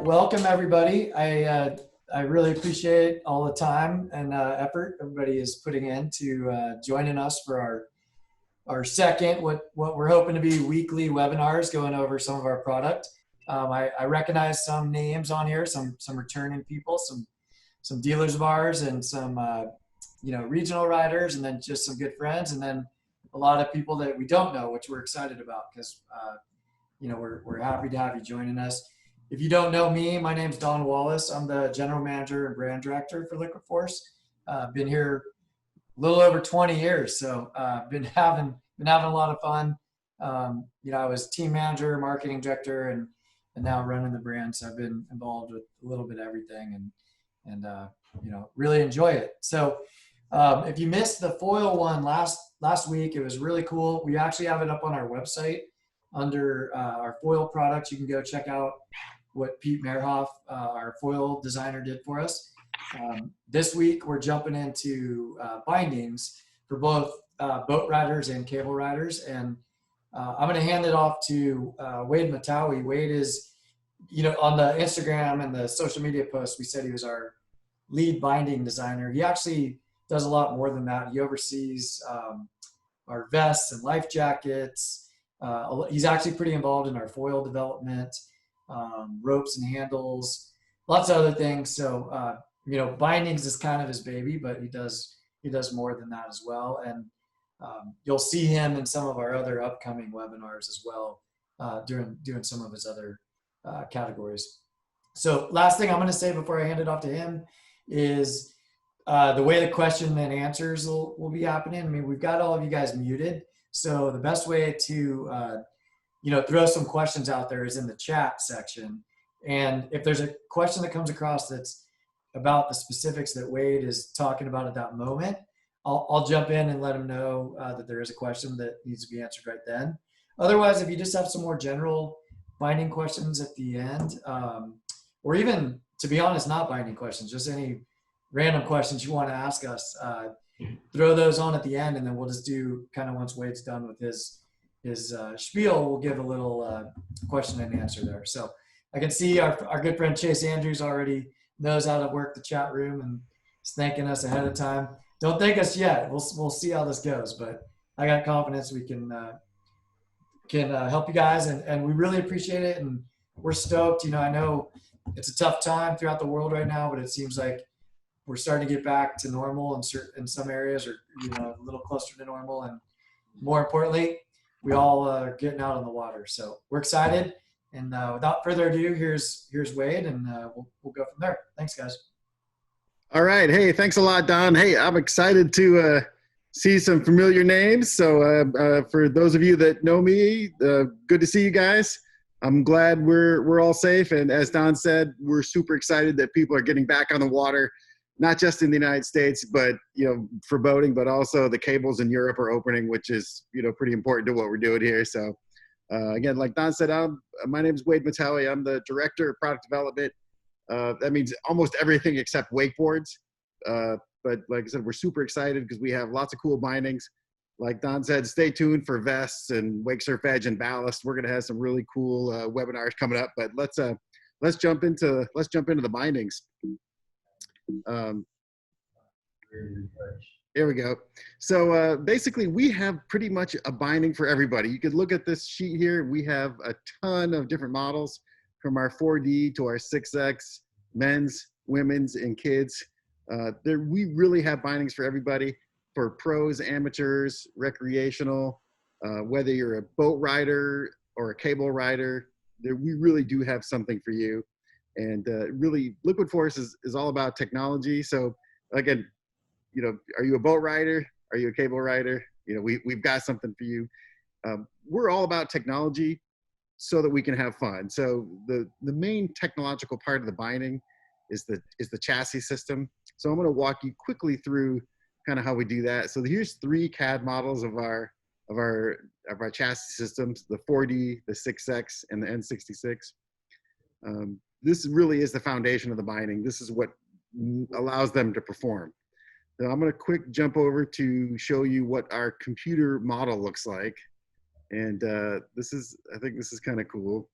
Welcome everybody. I really appreciate all the time and effort everybody is putting into joining us for our second what we're hoping to be weekly webinars going over some of our product. I recognize some names on here, some returning people, some dealers of ours, and some regional riders, and then just some good friends, and then a lot of people that we don't know, which we're excited about because we're happy to have you joining us. If you don't know me, my name's Don Wallace. I'm the general manager and brand director for Liquid Force. Been here a little over 20 years, so been having a lot of fun. I was team manager, marketing director, and now running the brand. So I've been involved with a little bit of everything, and really enjoy it. So if you missed the foil one last week, it was really cool. We actually have it up on our website under our foil products. You can go check out what Pete Merhoff, our foil designer, did for us. This week, we're jumping into bindings for both boat riders and cable riders. And I'm going to hand it off to Wade Matawi. Wade is, on the Instagram and the social media posts, we said he was our lead binding designer. He actually does a lot more than that. He oversees our vests and life jackets. He's actually pretty involved in our foil development, ropes and handles, lots of other things. So, bindings is kind of his baby, but he does more than that as well. And you'll see him in some of our other upcoming webinars as well, doing some of his other categories. So last thing I'm going to say before I hand it off to him is the way the question and answers will be happening. I mean, we've got all of you guys muted. So the best way to, throw some questions out there is in the chat section. And if there's a question that comes across that's about the specifics that Wade is talking about at that moment, I'll jump in and let him know that there is a question that needs to be answered right then. Otherwise, if you just have some more general binding questions at the end, or even, to be honest, not binding questions, just any random questions you want to ask us, throw those on at the end, and then we'll just do kind of, once Wade's done with his spiel, we'll give a little question and answer there. So I can see our good friend Chase Andrews already knows how to work the chat room and is thanking us ahead of time. Don't thank us yet. We'll see how this goes, but I got confidence we can help you guys, and we really appreciate it, and we're stoked. I know it's a tough time throughout the world right now, but it seems like we're starting to get back to normal in some areas, or a little closer to normal, and more importantly, we all are getting out on the water. So we're excited. And without further ado, here's Wade, and we'll go from there. Thanks, guys. All right. Hey, thanks a lot, Don. Hey, I'm excited to see some familiar names. So for those of you that know me, good to see you guys. I'm glad we're all safe. And as Don said, we're super excited that people are getting back on the water, not just in the United States, but, for boating, but also the cables in Europe are opening, which is, pretty important to what we're doing here. So again, like Don said, my name is Wade Matawi. I'm the director of product development. That means almost everything except wakeboards. But like I said, we're super excited because we have lots of cool bindings. Like Don said, stay tuned for vests and wake surf edge and ballast. We're going to have some really cool webinars coming up, but let's jump into the bindings. Here we go. So basically, we have pretty much a binding for everybody. You could look at this sheet here. We have a ton of different models, from our 4D to our 6X, men's, women's, and kids. We really have bindings for everybody, for pros, amateurs, recreational, whether you're a boat rider or a cable rider, we really do have something for you. And really, Liquid Force is all about technology. So again, are you a boat rider? Are you a cable rider? We've got something for you. We're all about technology so that we can have fun. So the main technological part of the binding is the chassis system. So I'm going to walk you quickly through kind of how we do that. So here's 3 CAD models of our chassis systems: the 4D, the 6X, and the N66. This really is the foundation of the binding. This is what allows them to perform. So I'm going to quick jump over to show you what our computer model looks like. And I think this is kind of cool.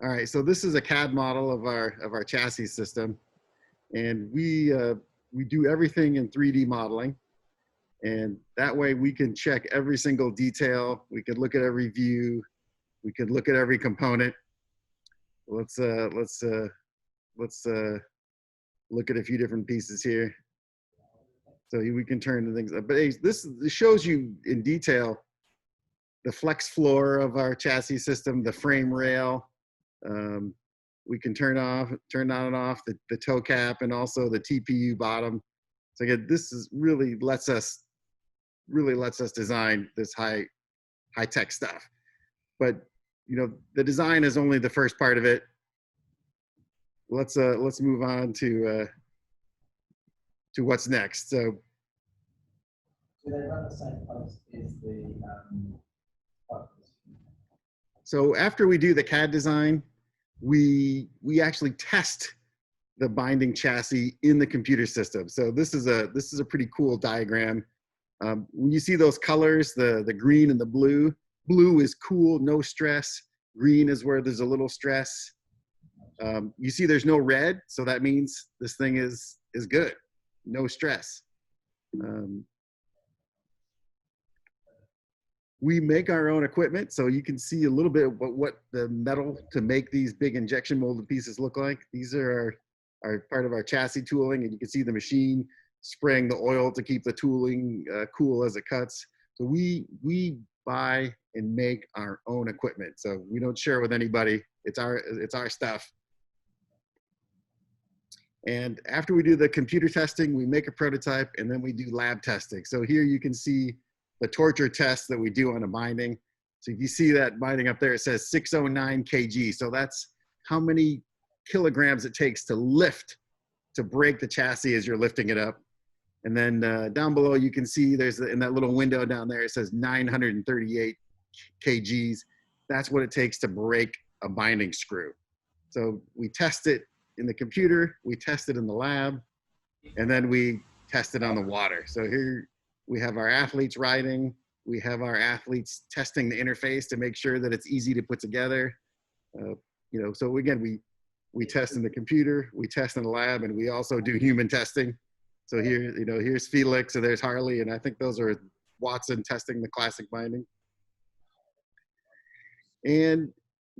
All right, so this is a CAD model of our chassis system, and we do everything in 3D modeling, and that way we can check every single detail. We can look at every view. We could look at every component. Let's look at a few different pieces here. So we can turn the things up. But this shows you in detail the flex floor of our chassis system, the frame rail. We can turn on and off the toe cap and also the TPU bottom. So again, this is really lets us design this high tech stuff. But you know, the design is only the first part of it. Let's move on to what's next. So do they run the same post as the so after we do the CAD design, we actually test the binding chassis in the computer system. So this is a pretty cool diagram. When you see those colors, the green and the blue is cool, no stress. Green is where there's a little stress. You see there's no red, so that means this thing is good, no stress. We make our own equipment, so you can see a little bit of what the metal to make these big injection molded pieces look like. These are our part of our chassis tooling, and you can see the machine spraying the oil to keep the tooling cool as it cuts. So we buy and make our own equipment, so we don't share with anybody. It's our stuff. And after we do the computer testing, we make a prototype, and then we do lab testing. So here you can see the torture test that we do on a binding. So if you see that binding up there, it says 609 kg. So that's how many kilograms it takes to lift, to break the chassis as you're lifting it up. And then down below, you can see there's in that little window down there, it says 938 kgs. That's what it takes to break a binding screw. So we test it in the computer, we test it in the lab, and then we test it on the water. So here we have our athletes riding, we have our athletes testing the interface to make sure that it's easy to put together. You know, so again, we test in the computer, we test in the lab, and we also do human testing. So here, you know, here's Felix, and there's Harley, and I think those are Watson testing the classic binding. And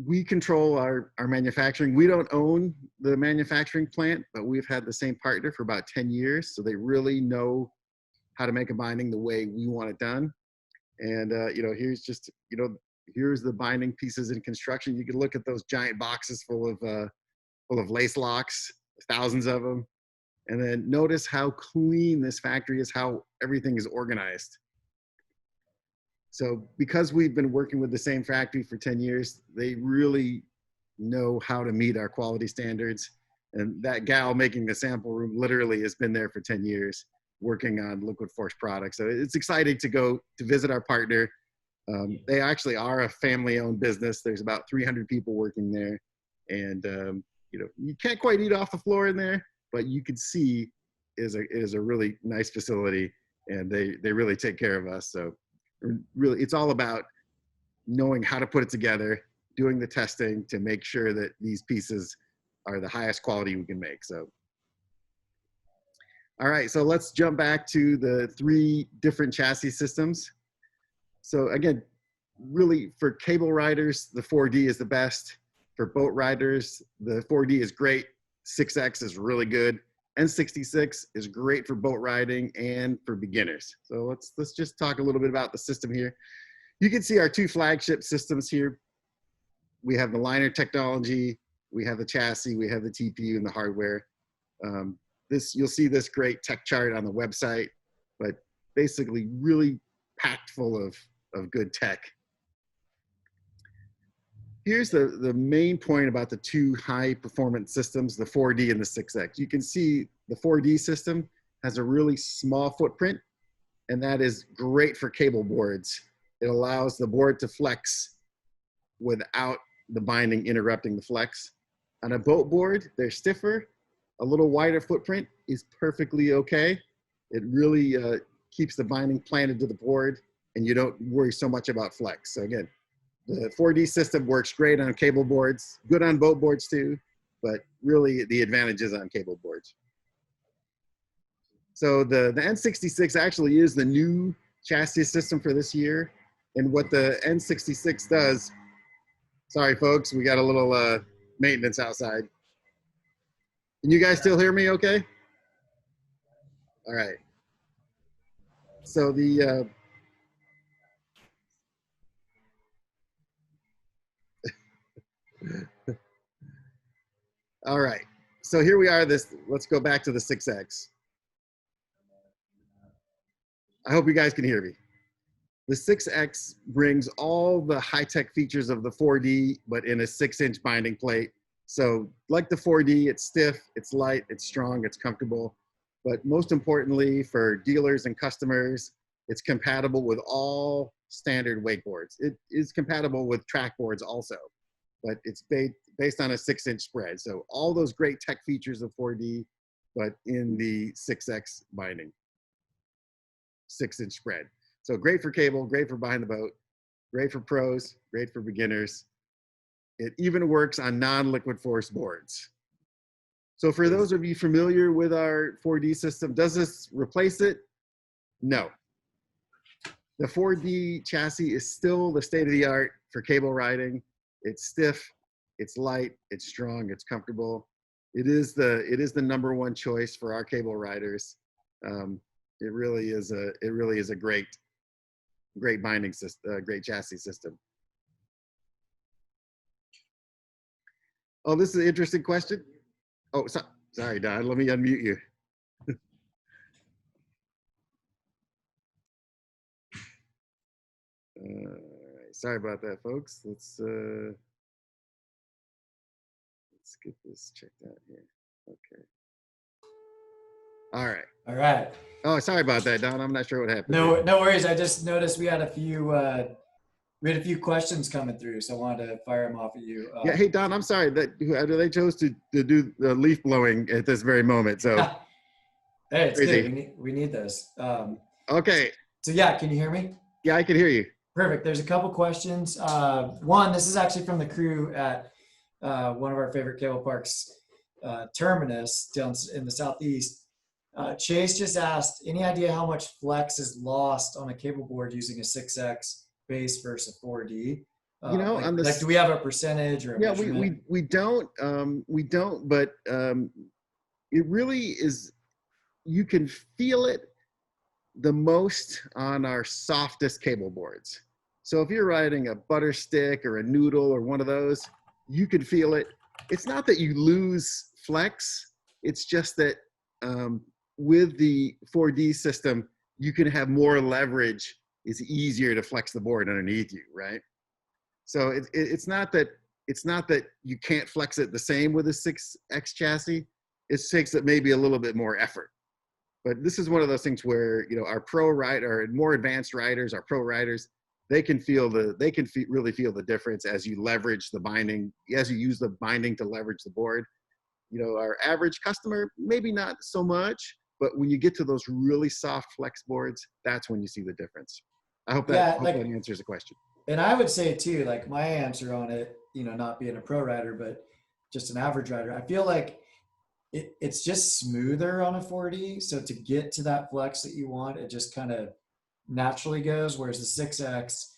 we control our manufacturing. We don't own the manufacturing plant, but we've had the same partner for about 10 years. So they really know how to make a binding the way we want it done. And, you know, here's just, you know, here's the binding pieces in construction. You can look at those giant boxes full of lace locks, thousands of them. And then notice how clean this factory is, how everything is organized. So because we've been working with the same factory for 10 years, they really know how to meet our quality standards. And that gal making the sample room literally has been there for 10 years working on liquid force products. So it's exciting to go to visit our partner. They actually are a family-owned business. There's about 300 people working there. And you know, you can't quite eat off the floor in there, but you can see it is a really nice facility, and they really take care of us. So really, it's all about knowing how to put it together, doing the testing to make sure that these pieces are the highest quality we can make. So, all right, so let's jump back to the 3 different chassis systems. So again, really for cable riders, the 4D is the best. For boat riders, the 4D is great. 6X is really good. N66 is great for boat riding and for beginners. So let's just talk a little bit about the system here. You can see our 2 flagship systems here. We have the liner technology, we have the chassis, we have the TPU and the hardware. You'll see this great tech chart on the website, but basically really packed full of good tech. Here's the main point about the 2 high performance systems, the 4D and the 6X. You can see the 4D system has a really small footprint, and that is great for cable boards. It allows the board to flex without the binding interrupting the flex. On a boat board, they're stiffer. A little wider footprint is perfectly okay. It really keeps the binding planted to the board, and you don't worry so much about flex. So again, The 4D system works great on cable boards, good on boat boards too, but really the advantage is on cable boards. So the N66 actually is the new chassis system for this year. And what the N66 does, sorry folks, we got a little maintenance outside. Can you guys still hear me okay? All right. So the, all right. So here we are, let's go back to the 6X. I hope you guys can hear me. The 6X brings all the high-tech features of the 4D, but in a 6-inch binding plate. So like the 4D, it's stiff, it's light, it's strong, it's comfortable. But most importantly for dealers and customers, it's compatible with all standard wakeboards. It is compatible with track boards also, but it's based on a 6-inch spread. So all those great tech features of 4D, but in the 6X binding, 6-inch spread. So great for cable, great for behind the boat, great for pros, great for beginners. It even works on non-liquid force boards. So for those of you familiar with our 4D system, does this replace it? No. The 4D chassis is still the state of the art for cable riding. It's stiff, it's light, it's strong, it's comfortable. It is the #1 choice for our cable riders. It really is a great binding system, great chassis system. Oh, this is an interesting question. Oh, sorry, Don. Let me unmute you. All right. Sorry about that, folks. Let's get this checked out here. Okay. All right. All right. Oh, sorry about that, Don. I'm not sure what happened. No worries. I just noticed we had a few questions coming through, so I wanted to fire them off at you. Yeah. Hey, Don. I'm sorry that they chose to do the leaf blowing at this very moment. So. Hey, it's Crazy. good. We need those. Okay. So yeah, can you hear me? Yeah, I can hear you. Perfect. There's a couple questions. One, this is actually from the crew at one of our favorite cable parks, Terminus, down in the southeast. Chase just asked, any idea how much flex is lost on a cable board using a 6X base versus a 4D? You know, on this, do we have a percentage or a measurement? we don't, but it really is, you can feel it the most on our softest cable boards. So if you're riding a butter stick or a noodle or one of those, you can feel it. It's not that you lose flex, it's just that with the 4D system, you can have more leverage. It's easier to flex the board underneath you, right? So it's not that you can't flex it the same with a 6X chassis. It takes it maybe a little bit more effort. But this is one of those things where, you know, our pro rider, more advanced riders, our pro riders, they can really feel the difference as you leverage the binding, as you use the binding to leverage the board. You know, our average customer, maybe not so much, but when you get to those really soft flex boards, that's when you see the difference. I hope that answers the question. And I would say too, like my answer on it, you know, not being a pro rider, but just an average rider, I feel like it's just smoother on a 4D. So to get to that flex that you want, it just kind of naturally goes. Whereas the 6X,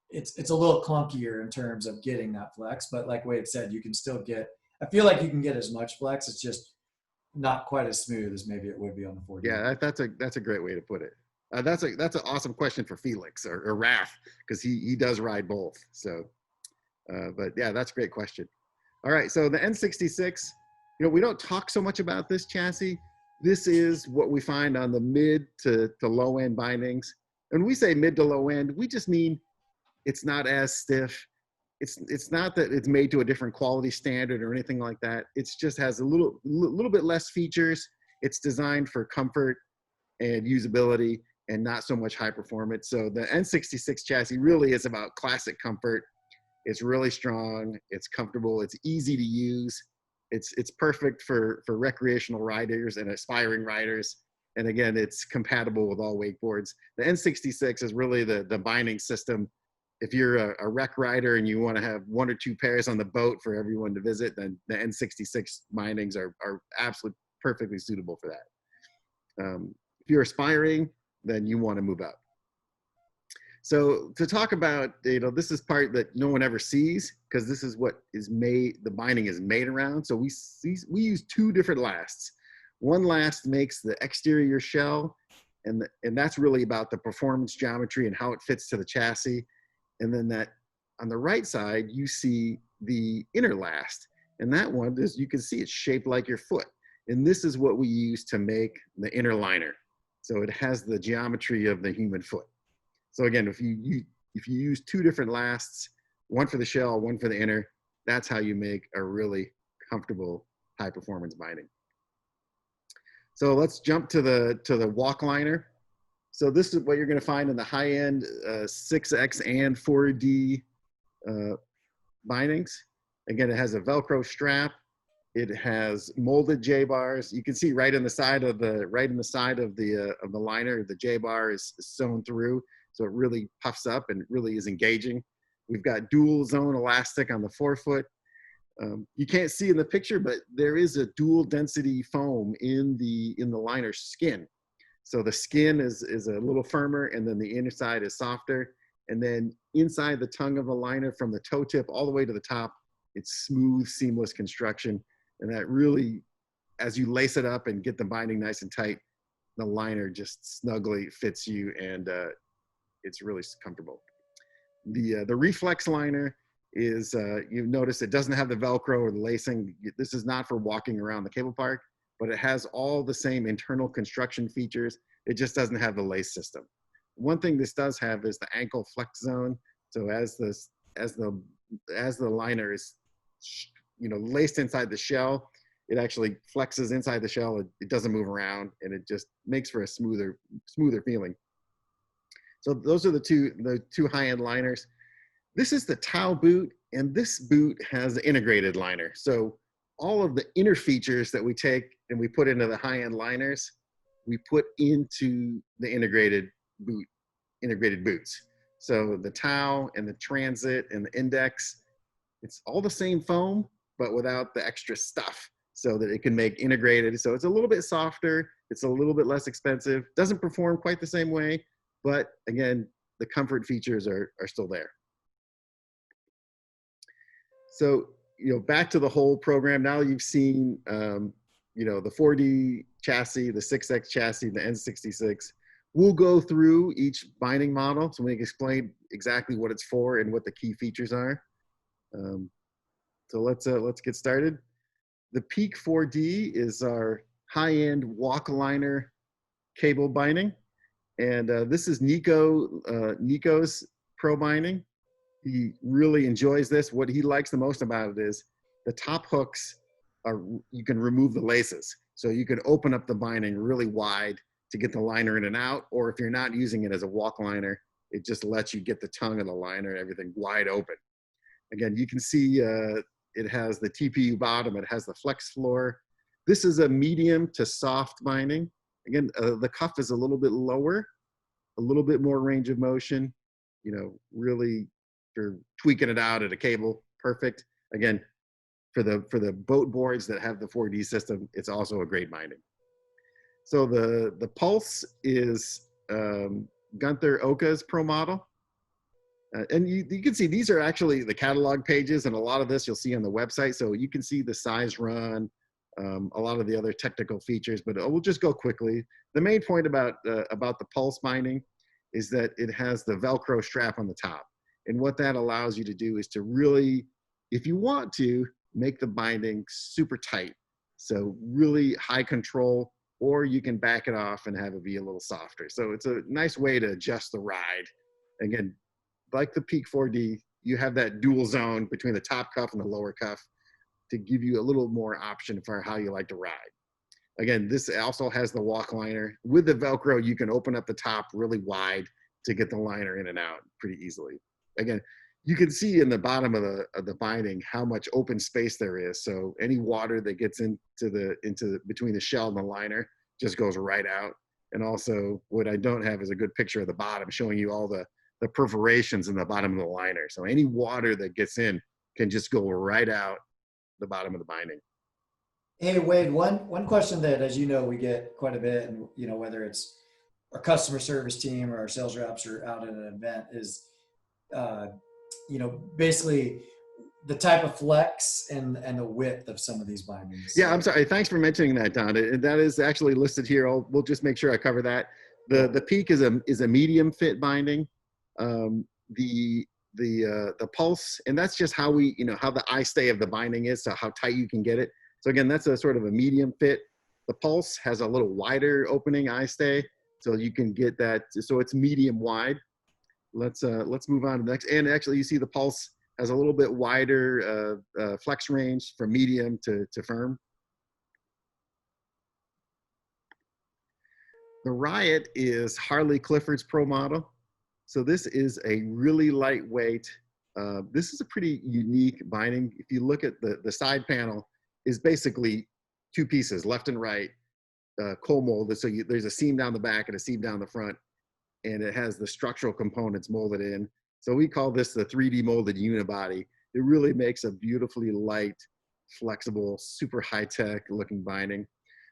it's a little clunkier in terms of getting that flex. But like Wade said, you can still get, I feel like you can get as much flex. It's just not quite as smooth as maybe it would be on the 4D. Yeah, that's a great way to put it. That's an awesome question for Felix or Raph, because he does ride both. So, but yeah, that's a great question. All right, so the N66, you know, we don't talk so much about this chassis. This is what we find on the mid to low end bindings. And when we say mid to low end, we just mean it's not as stiff. It's not that it's made to a different quality standard or anything like that. It's just has a little bit less features. It's designed for comfort and usability and not so much high performance. So the N66 chassis really is about classic comfort. It's really strong. It's comfortable. It's easy to use. It's perfect for recreational riders and aspiring riders. And again, it's compatible with all wakeboards. The N66 is really the binding system. if you're a wreck rider and you want to have 1 or 2 pairs on the boat for everyone to visit, then the N66 bindings are absolutely perfectly suitable for that. If you're aspiring, then you want to move up. So to talk about, this is part that no one ever sees, because this is what is made, the binding is made around. So we use 2 different lasts. One last makes the exterior shell, and that's really about the performance geometry and how it fits to the chassis. And then that on the right side, you see the inner last. And that one is, you can see it's shaped like your foot. And this is what we use to make the inner liner. So it has the geometry of the human foot. So again, if you use 2 different lasts, one for the shell, one for the inner, that's how you make a really comfortable high performance binding. So let's jump to the walk liner. So this is what you're going to find in the high end 6X and 4D bindings. Again, it has a Velcro strap. It has molded J bars. You can see right in the side of the liner, the J bar is sewn through. So it really puffs up and really is engaging. We've got dual zone elastic on the forefoot. You can't see in the picture, but there is a dual density foam in the liner's skin. So the skin is a little firmer, and then the inner side is softer. And then inside the tongue of the liner, from the toe tip all the way to the top, it's smooth, seamless construction. And that really, as you lace it up and get the binding nice and tight, the liner just snugly fits you, and it's really comfortable. The reflex liner is, you notice it doesn't have the Velcro or the lacing. This is not for walking around the cable park, but it has all the same internal construction features. It just doesn't have the lace system. One thing this does have is the ankle flex zone. So as the liner is, laced inside the shell, it actually flexes inside the shell. It doesn't move around, and it just makes for a smoother feeling. So those are the two high-end liners. This is the Tau boot, and this boot has the integrated liner. So all of the inner features that we take and we put into the high-end liners, we put into the integrated boots. So the Tau and the Transit and the Index, it's all the same foam, but without the extra stuff, so that it can make integrated. So it's a little bit softer, it's a little bit less expensive, doesn't perform quite the same way, but again, the comfort features are still there. So, back to the whole program. Now you've seen, the 4D chassis, the 6X chassis, the N66. We'll go through each binding model so we can explain exactly what it's for and what the key features are. So let's get started. The Peak 4D is our high-end walk liner cable binding. And this is Nico's pro binding. He really enjoys this. What he likes the most about it is the top hooks you can remove the laces. So you can open up the binding really wide to get the liner in and out. Or if you're not using it as a walk liner, it just lets you get the tongue of the liner and everything wide open. Again, you can see it has the TPU bottom. It has the flex floor. This is a medium to soft binding. Again, the cuff is a little bit lower, a little bit more range of motion, really for tweaking it out at a cable, perfect. Again, for the boat boards that have the 4D system, it's also a great binding. So the Pulse is Gunther Oka's pro model. And you can see these are actually the catalog pages, and a lot of this you'll see on the website. So you can see the size run, a lot of the other technical features, but we'll just go quickly. The main point about the Pulse binding is that it has the Velcro strap on the top. And what that allows you to do is to really, if you want to, make the binding super tight. So really high control, or you can back it off and have it be a little softer. So it's a nice way to adjust the ride. Again, like the Peak 4D, you have that dual zone between the top cuff and the lower cuff to give you a little more option for how you like to ride. Again, this also has the walk liner. With the Velcro, you can open up the top really wide to get the liner in and out pretty easily. Again, you can see in the bottom of the binding how much open space there is. So any water that gets into between the shell and the liner just goes right out. And also, what I don't have is a good picture of the bottom showing you all the the perforations in the bottom of the liner. So any water that gets in can just go right out the bottom of the binding. Hey Wade, one question that, as you know, we get quite a bit, and you know, whether it's our customer service team or our sales reps are out at an event, is uh, you know, basically the type of flex and the width of some of these bindings. Yeah, So I'm sorry. Thanks for mentioning that, Don. That is actually listed here. We'll just make sure I cover that. yeah, The peak is a medium fit binding. Um, the pulse, and that's just how we, you know, how the eye stay of the binding is, so how tight you can get it. So again, that's a sort of a medium fit. The pulse has a little wider opening eye stay, so you can get that. So it's medium wide. Let's move on to the next. And actually, you see the pulse has a little bit wider flex range from medium to firm. The Riot is Harley Clifford's Pro model. So this is a really lightweight, this is a pretty unique binding. If you look at the side panel, is basically two pieces, left and right, cold molded. So there's a seam down the back and a seam down the front, and it has the structural components molded in. So we call this the 3D molded unibody. It really makes a beautifully light, flexible, super high-tech looking binding.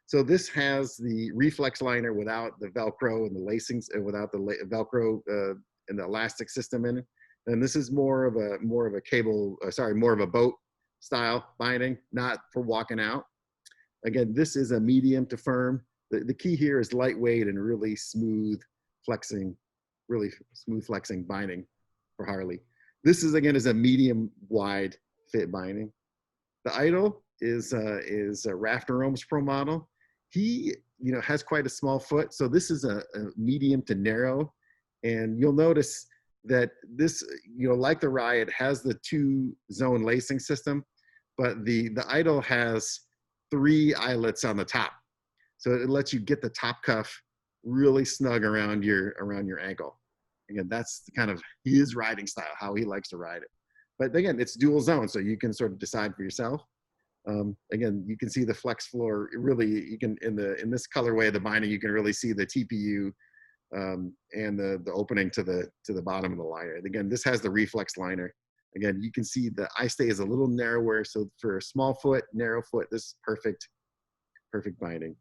So this has the reflex liner without the Velcro and the lacings, and without the Velcro and the elastic system in it. And this is more of a cable, more of a boat style binding, not for walking out. Again, this is a medium to firm. The key here is lightweight and really smooth flexing binding for Harley. This is again a medium wide fit binding. The Idol is a Rafter Ohms Pro model. He, you know, has quite a small foot, so this is a medium to narrow, and you'll notice that this, you know, like the Riot, has the 2-zone lacing system, but the Idol has 3 eyelets on the top, so it lets you get the top cuff really snug around your ankle. Again, that's kind of his riding style, how he likes to ride it. But again, it's dual zone, so you can sort of decide for yourself. Again, you can see the flex floor. Really, you can in this colorway of the binding, you can really see the TPU and the opening to the bottom of the liner. And again, this has the reflex liner. Again, you can see the eye stay is a little narrower, so for a small foot, narrow foot, this is perfect binding.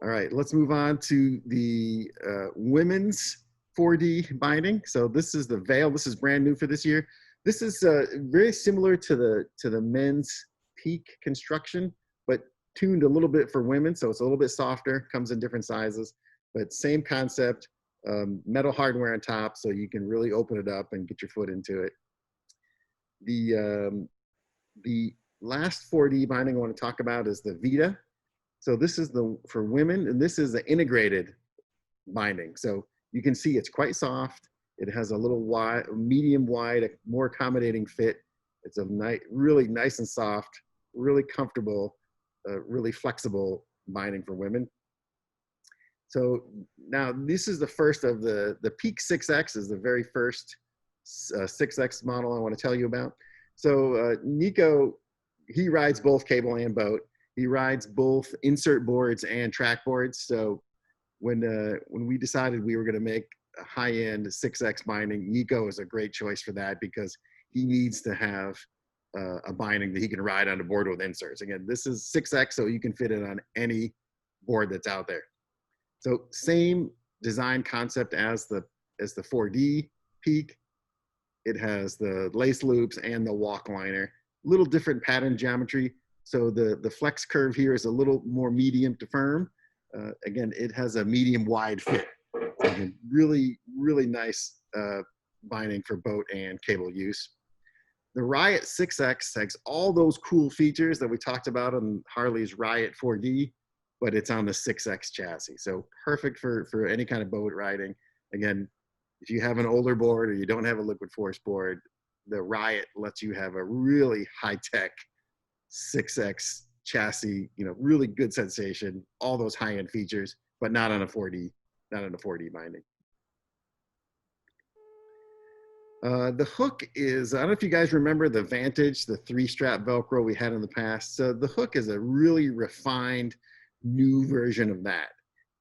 All right, let's move on to the women's 4D binding. So this is the Veil. This is brand new for this year. This is very similar to the men's Peak construction, but tuned a little bit for women. So it's a little bit softer, comes in different sizes, but same concept, metal hardware on top, so you can really open it up and get your foot into it. The last 4D binding I want to talk about is the Vita. So this is for women, and this is the integrated binding. So you can see it's quite soft. It has a little wide, medium wide, more accommodating fit. It's a really nice and soft, really comfortable, really flexible binding for women. So now this is the first of the Peak 6X is the very first 6X model I want to tell you about. So Nico, he rides both cable and boat. He rides both insert boards and track boards. So when we decided we were going to make a high-end 6X binding, Nico is a great choice for that because he needs to have a binding that he can ride on a board with inserts. Again, this is 6X, so you can fit it on any board that's out there. So same design concept as the 4D Peak. It has the lace loops and the walk liner. Little different pattern geometry. So the flex curve here is a little more medium to firm. Again, it has a medium wide fit. Again, really, really nice binding for boat and cable use. The Riot 6X has all those cool features that we talked about on Harley's Riot 4D, but it's on the 6X chassis. So perfect for any kind of boat riding. Again, if you have an older board or you don't have a liquid force board, the Riot lets you have a really high-tech 6X chassis, you know, really good sensation, all those high-end features, but not on a 4D binding. The hook is, I don't know if you guys remember the Vantage, the 3-strap Velcro we had in the past. So the hook is a really refined new version of that.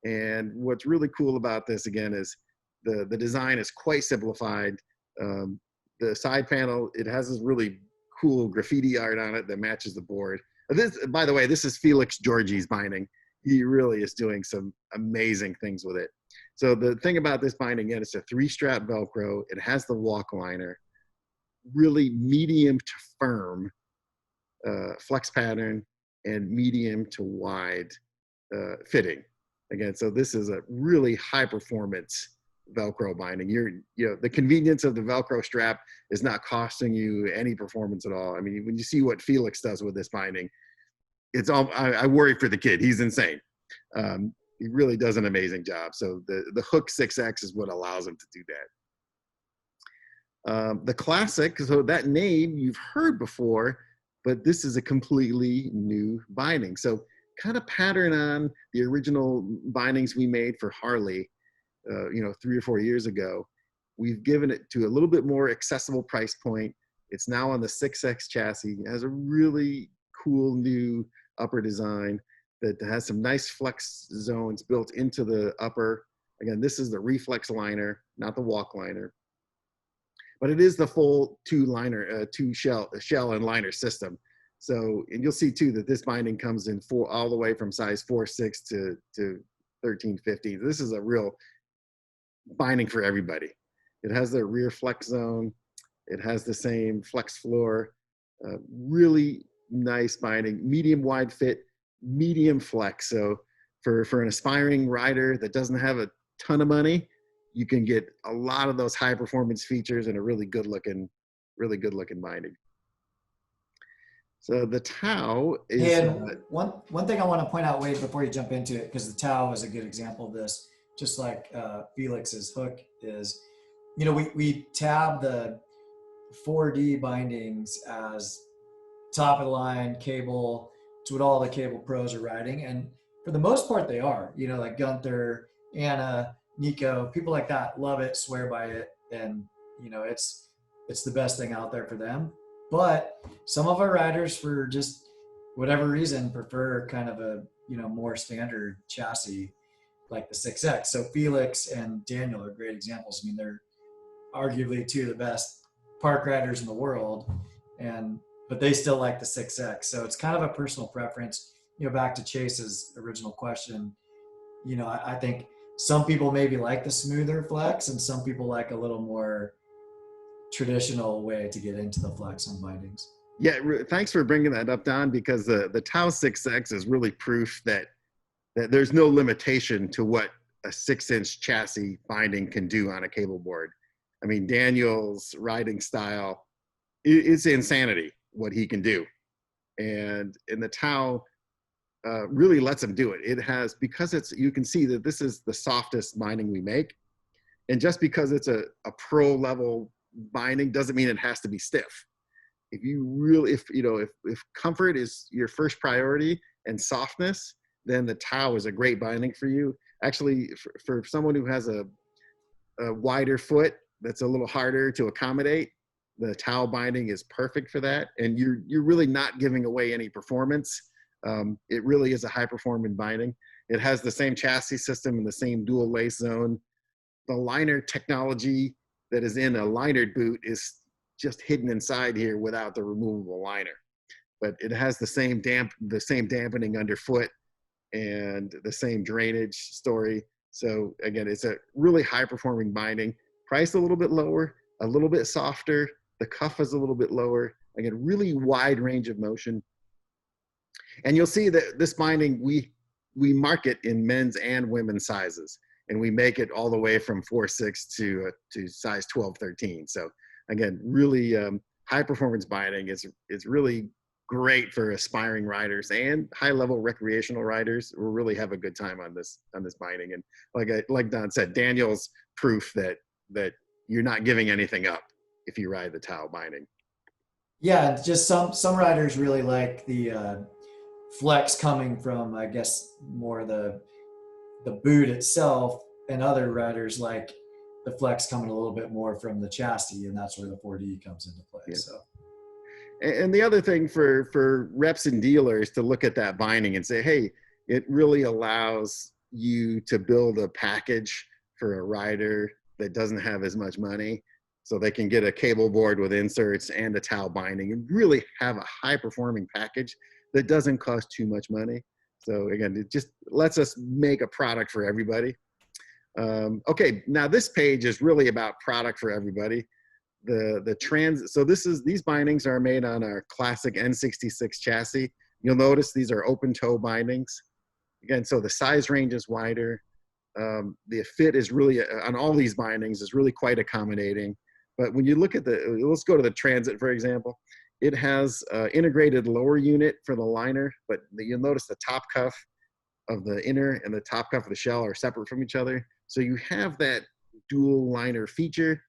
And what's really cool about this, again, is the design is quite simplified. The side panel, it has this really cool graffiti art on it that matches the board. This, by the way, this is Felix Georgi's binding. He really is doing some amazing things with it. So the thing about this binding, again, it's a 3-strap Velcro. It has the walk liner, really medium to firm flex pattern, and medium to wide fitting. Again, so this is a really high performance Velcro binding. The convenience of the Velcro strap is not costing you any performance at all. I mean, when you see what Felix does with this binding, it's all, I worry for the kid. He's insane. He really does an amazing job. So the Hook 6X is what allows him to do that. The Classic, so that name you've heard before, but this is a completely new binding. So kind of pattern on the original bindings we made for Harley, 3 or 4 years ago. We've given it to a little bit more accessible price point. It's now on the 6X chassis. It has a really cool new upper design that has some nice flex zones built into the upper. Again, this is the reflex liner, not the walk liner. But it is the full two shell and liner system. So, and you'll see too that this binding comes in all the way from size 4/6 to 13/15. This is a real binding for everybody. It has the rear flex zone. It has the same flex floor. Really nice binding, medium wide fit, medium flex. So for an aspiring rider that doesn't have a ton of money, you can get a lot of those high performance features and a really good looking binding. So the Tau is And one thing I want to point out, Wade, before you jump into it, because the Tau is a good example of this, just like Felix's Hook is, we tab the 4D bindings as top of the line cable. It's what all the cable pros are riding, and for the most part they are. Like Gunther, Anna, Nico, people like that love it, swear by it, and it's the best thing out there for them. But some of our riders, for just whatever reason, prefer kind of a more standard chassis like the 6X. So Felix and Daniel are great examples. I mean, they're arguably two of the best park riders in the world, but they still like the 6X. So it's kind of a personal preference. Back to Chase's original question, I think some people maybe like the smoother flex, and some people like a little more traditional way to get into the flex on bindings. Yeah, thanks for bringing that up, Don, because the Tau 6X is really proof that there's no limitation to what a 6-inch chassis binding can do on a cable board. I mean, Daniel's riding style, it's insanity what he can do. And the Tau really lets him do it. It has, because you can see that this is the softest binding we make. And just because it's a pro level binding doesn't mean it has to be stiff. If comfort is your first priority and softness, then the Tau is a great binding for you. Actually, for someone who has a wider foot that's a little harder to accommodate, the Tau binding is perfect for that. And you're really not giving away any performance. It really is a high performing binding. It has the same chassis system and the same dual lace zone. The liner technology that is in a linered boot is just hidden inside here without the removable liner. But it has the same dampening underfoot and the same drainage story. So again, it's a really high performing binding, priced a little bit lower, a little bit softer. The cuff is a little bit lower. Again, really wide range of motion. And you'll see that this binding, we market in men's and women's sizes, and we make it all the way from 4/6 to size 12/13. So again, really high performance binding is really great for aspiring riders and high level recreational riders who really have a good time on this binding. And like Don said, Daniel's proof that you're not giving anything up if you ride the Tau binding. Yeah, just some riders really like the flex coming from, I guess, more the boot itself, and other riders like the flex coming a little bit more from the chassis, and that's where the 4D comes into play. Yeah. So. And the other thing for reps and dealers to look at that binding and say, hey, it really allows you to build a package for a rider that doesn't have as much money. So they can get a cable board with inserts and a towel binding and really have a high performing package that doesn't cost too much money. So again, it just lets us make a product for everybody. Okay, now this page is really about product for everybody. So these bindings are made on our classic N66 chassis. You'll notice these are open toe bindings. Again, so the size range is wider. The fit is really, on all these bindings, is really quite accommodating. But when you look at let's go to the Transit, for example. It has integrated lower unit for the liner, but you'll notice the top cuff of the inner and the top cuff of the shell are separate from each other. So you have that dual liner feature,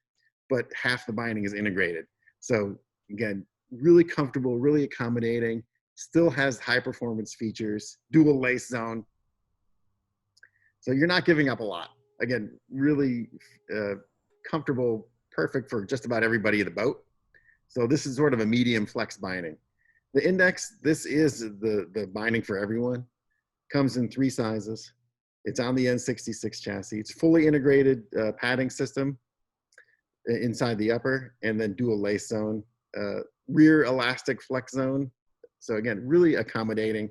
but half the binding is integrated. So again, really comfortable, really accommodating, still has high performance features, dual lace zone. So you're not giving up a lot. Again, really comfortable, perfect for just about everybody in the boat. So this is sort of a medium flex binding. The Index, this is the binding for everyone. Comes in 3 sizes. It's on the N66 chassis. It's fully integrated padding system inside the upper, and then dual lace zone, rear elastic flex zone. So again, really accommodating.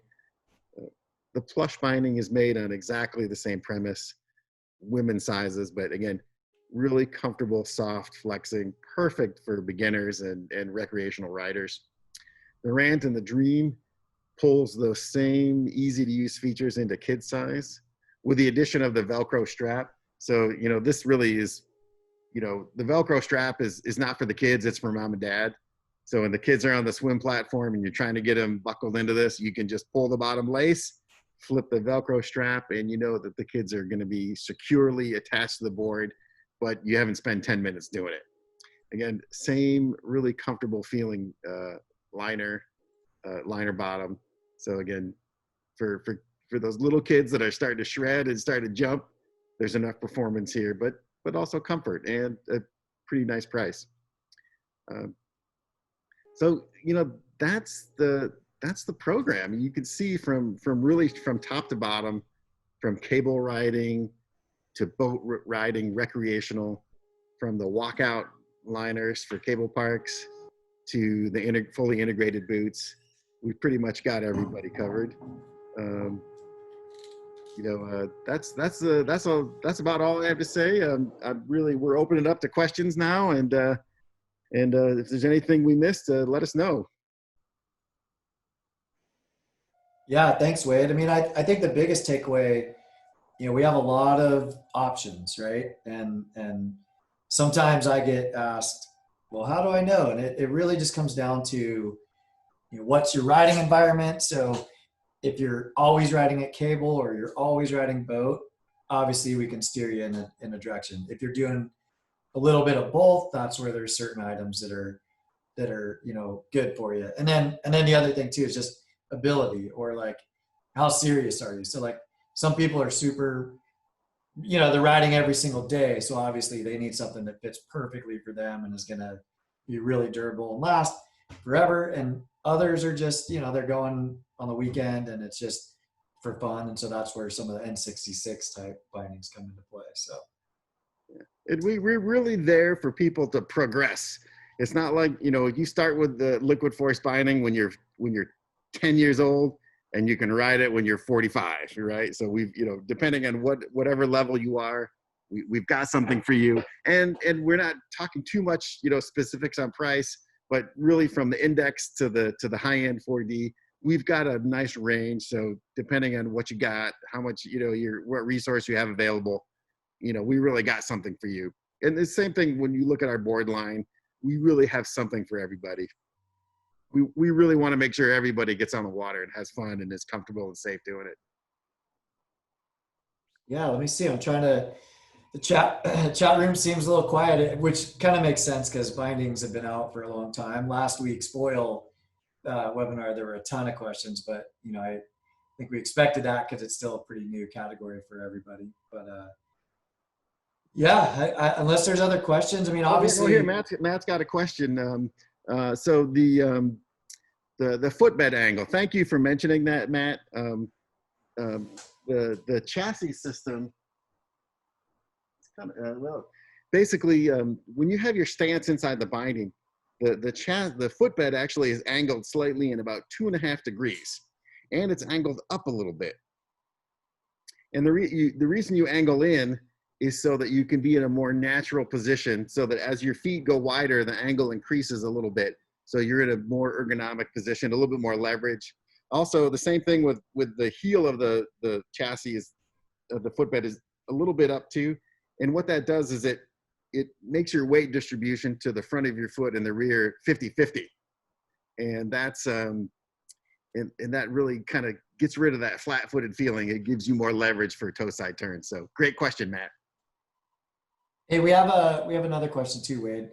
The plush binding is made on exactly the same premise, women's sizes, but again, really comfortable, soft flexing, perfect for beginners and recreational riders. The Rant and the Dream pulls those same easy to use features into kid size with the addition of the Velcro strap. So, this really is, the Velcro strap is not for the kids, it's for mom and dad. So when the kids are on the swim platform and you're trying to get them buckled into this, you can just pull the bottom lace, flip the Velcro strap, and you know that the kids are going to be securely attached to the board, but you haven't spent 10 minutes doing it. Again, same really comfortable feeling liner bottom. So again, for those little kids that are starting to shred and start to jump, there's enough performance here, but also comfort and a pretty nice price. So that's the program. You can see from top to bottom, from cable riding to boat riding, recreational, from the walkout liners for cable parks to the fully integrated boots. We've pretty much got everybody covered. That's about all I have to say. We're opening it up to questions now, and if there's anything we missed, let us know. Yeah, thanks, Wade. I mean, I think the biggest takeaway, we have a lot of options, right? And sometimes I get asked, well, how do I know? And it really just comes down to, what's your riding environment? So if you're always riding at cable or you're always riding boat, obviously we can steer you in a direction. If you're doing a little bit of both, that's where there's certain items that are good for you. And then the other thing too is just ability, or like, how serious are you? So like, some people are super, they're riding every single day, so obviously they need something that fits perfectly for them and is going to be really durable and last forever. And others are just, they're going on the weekend and it's just for fun. And so that's where some of the N66 type bindings come into play. So and we're really there for people to progress. It's not like, you start with the liquid force binding when you're 10 years old and you can ride it when you're 45, right? So we've, depending on whatever level you are, we've got something for you. And we're not talking too much, specifics on price, but really from the Index to the high-end 4D, we've got a nice range. So depending on what you got, how much, what resource you have available, we really got something for you. And the same thing when you look at our board line, we really have something for everybody. We really want to make sure everybody gets on the water and has fun and is comfortable and safe doing it. Yeah, let me see. I'm trying to. The chat room seems a little quiet, which kind of makes sense because bindings have been out for a long time. Last week's foil webinar, there were a ton of questions, but I think we expected that because it's still a pretty new category for everybody. But yeah, unless there's other questions, I mean, obviously. Here, Matt's got a question. So the footbed angle. Thank you for mentioning that, Matt. The chassis system. It's kind of basically, when you have your stance inside the binding, the footbed actually is angled slightly in about 2.5 degrees, and it's angled up a little bit. And the reason you angle in is so that you can be in a more natural position, so that as your feet go wider, the angle increases a little bit. So you're in a more ergonomic position, a little bit more leverage. Also, the same thing with the heel of the chassis is the footbed is a little bit up too. And what that does is it makes your weight distribution to the front of your foot and the rear 50-50. And that's and that really kind of gets rid of that flat-footed feeling. It gives you more leverage for toe side turns. So great question, Matt. Hey, we have another question too, Wade.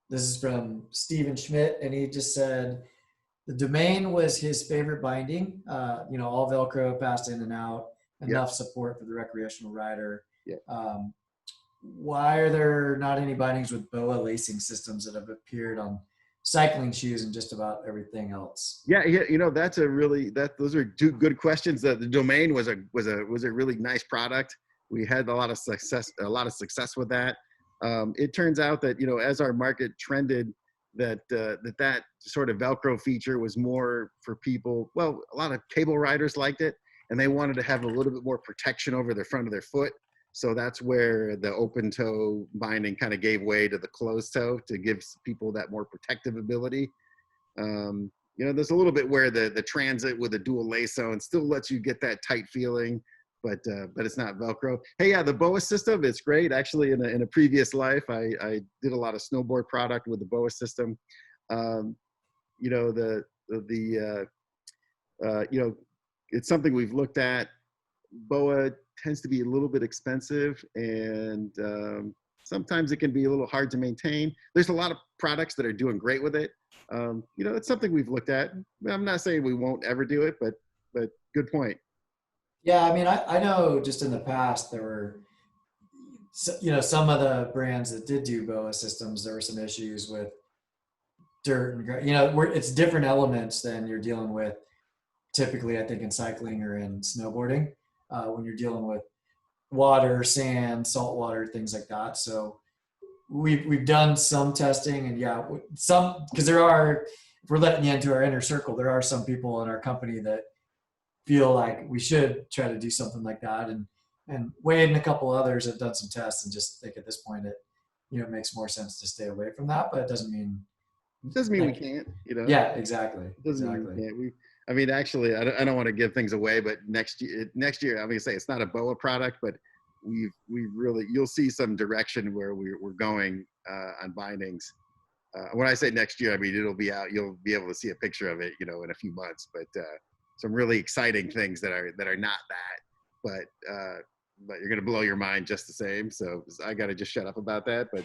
This is from Steven Schmidt, and he just said the Domain was his favorite binding. All Velcro, passed in and out, enough support for the recreational rider. Yep. Why are there not any bindings with BOA lacing systems that have appeared on cycling shoes and just about everything else? Yeah, that's those are two good questions. The Domain was a really nice product. We had a lot of success with that. It turns out that as our market trended, that sort of Velcro feature was more for people. Well, a lot of cable riders liked it, and they wanted to have a little bit more protection over the front of their foot. So that's where the open toe binding kind of gave way to the closed toe to give people that more protective ability. There's a little bit where the Transit with a dual lace zone still lets you get that tight feeling, but it's not Velcro. Hey, yeah, the BOA system, it's great. Actually, in a previous life, I did a lot of snowboard product with the BOA system. It's something we've looked at. BOA tends to be a little bit expensive, and sometimes it can be a little hard to maintain. There's a lot of products that are doing great with it. It's something we've looked at. I'm not saying we won't ever do it, but good point. Yeah, I mean, I know just in the past there were, some of the brands that did do BOA systems, there were some issues with dirt and, it's different elements than you're dealing with typically, I think, in cycling or in snowboarding, when you're dealing with water, sand, salt water, things like that. So we've done some testing, and because if we're letting you into our inner circle, there are some people in our company that feel like we should try to do something like that. And Wade and a couple others have done some tests and just think at this point it makes more sense to stay away from that, but it doesn't mean we can't, Yeah, exactly. Actually, I don't want to give things away, but next year, I'm going to say it's not a BOA product, but you'll see some direction where we're going on bindings. When I say next year, I mean, it'll be out. You'll be able to see a picture of it, in a few months, but some really exciting things that are not that, but you're going to blow your mind just the same. So I got to just shut up about that. But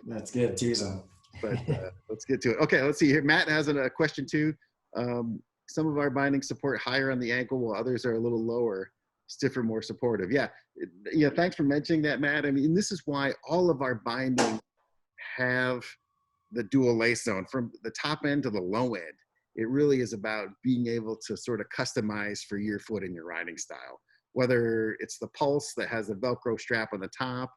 that's good. Tease them. But let's get to it. Okay, let's see here. Matt has a question too. Some of our bindings support higher on the ankle, while others are a little lower, stiffer, more supportive. Yeah, thanks for mentioning that, Matt. I mean, this is why all of our bindings have the dual lace zone from the top end to the low end. It really is about being able to sort of customize for your foot and your riding style, whether it's the Pulse that has a Velcro strap on the top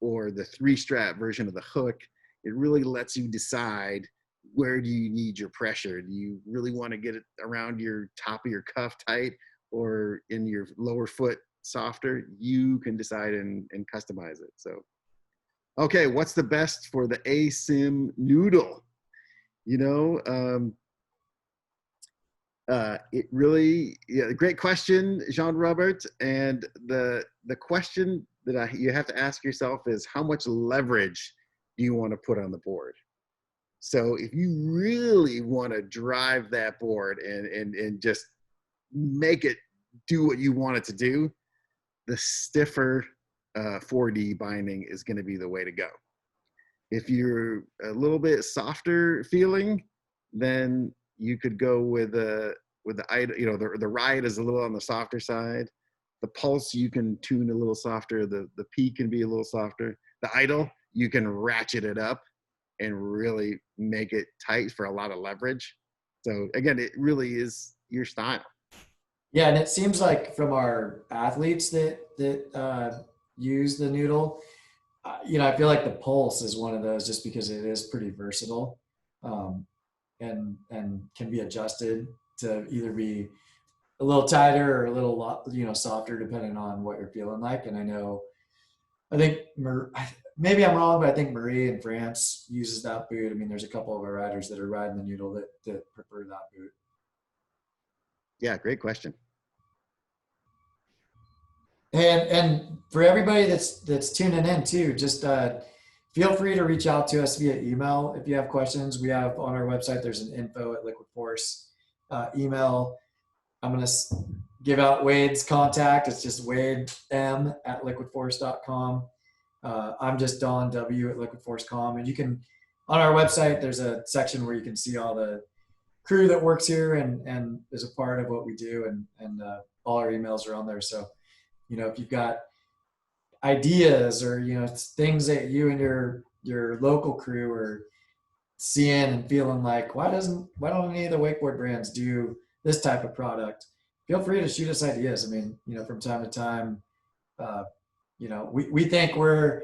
or the 3-strap version of the hook. It really lets you decide, where do you need your pressure? Do you really want to get it around your top of your cuff tight or in your lower foot softer? You can decide and customize it. So, okay, what's the best for the ASIM noodle? Great question, Jean-Robert. And the question that you have to ask yourself is, how much leverage do you want to put on the board? So if you really want to drive that board and just make it do what you want it to do, the stiffer 4D binding is going to be the way to go. If you're a little bit softer feeling, then you could go with the Ride is a little on the softer side. The Pulse you can tune a little softer. The P can be a little softer. The Idle, you can ratchet it up and really make it tight for a lot of leverage. So again, it really is your style. Yeah, and it seems like from our athletes that use the noodle. I feel like the pulse is one of those just because it is pretty versatile, um, and can be adjusted to either be a little tighter or a little softer depending on what you're feeling like. And I think maybe I'm wrong, but I think Marie in France uses that boot. I mean, there's a couple of our riders that are riding the noodle that prefer that boot. Yeah, great question. And for everybody that's tuning in too, just feel free to reach out to us via email if you have questions. We have on our website, there's an info@liquid4ce email. I'm going to give out Wade's contact. It's just wadem@liquid4ce.com. I'm just Don W@liquid4ce.com. And you can, on our website, there's a section where you can see all the crew that works here and is a part of what we do. And all our emails are on there. So, if you've got ideas or, things that you and your local crew are seeing and feeling like, why don't any of the wakeboard brands do this type of product? Feel free to shoot us ideas. I mean, from time to time, we think we're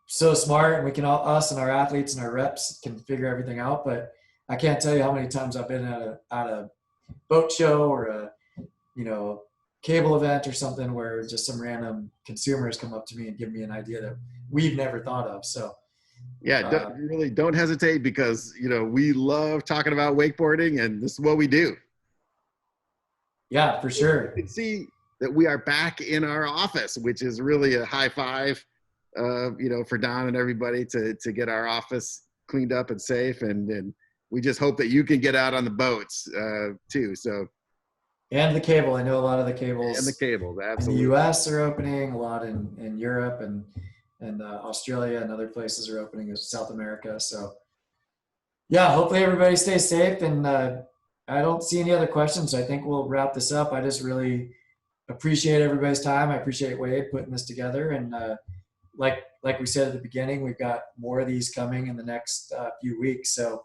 so smart and we can us and our athletes and our reps can figure everything out. But I can't tell you how many times I've been at a boat show or a cable event or something where just some random consumers come up to me and give me an idea that we've never thought of. So yeah, don't hesitate, because we love talking about wakeboarding and this is what we do. Yeah, for sure. You can see that we are back in our office, which is really a high five, for Don and everybody to get our office cleaned up and safe. And we just hope that you can get out on the boats too. So. And the cable. I know a lot of the cables. And the cables, absolutely. In the U.S. are opening, a lot in Europe and Australia and other places are opening in South America. So, yeah, hopefully everybody stays safe. And I don't see any other questions. So I think we'll wrap this up. I just really appreciate everybody's time. I appreciate Wade putting this together. And like we said at the beginning, we've got more of these coming in the next few weeks. So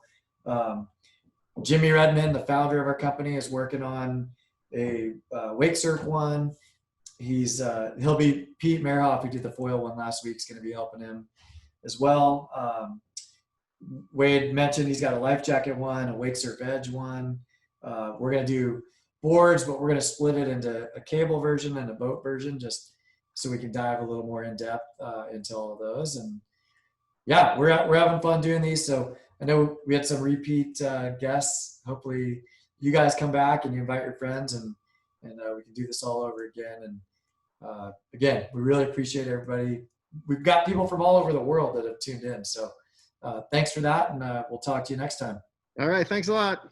Jimmy Redmond, the founder of our company, is working on a wake surf one. He'll be Pete Merhoff, who did the foil one last week, is going to be helping him as well. Wade mentioned he's got a life jacket one, a wake surf edge one. We're going to do boards, but we're going to split it into a cable version and a boat version, just so we can dive a little more in depth into all of those. And yeah, we're having fun doing these. So I know we had some repeat guests. Hopefully you guys come back and you invite your friends and we can do this all over again. And again, we really appreciate everybody. We've got people from all over the world that have tuned in. So thanks for that. And we'll talk to you next time. All right. Thanks a lot.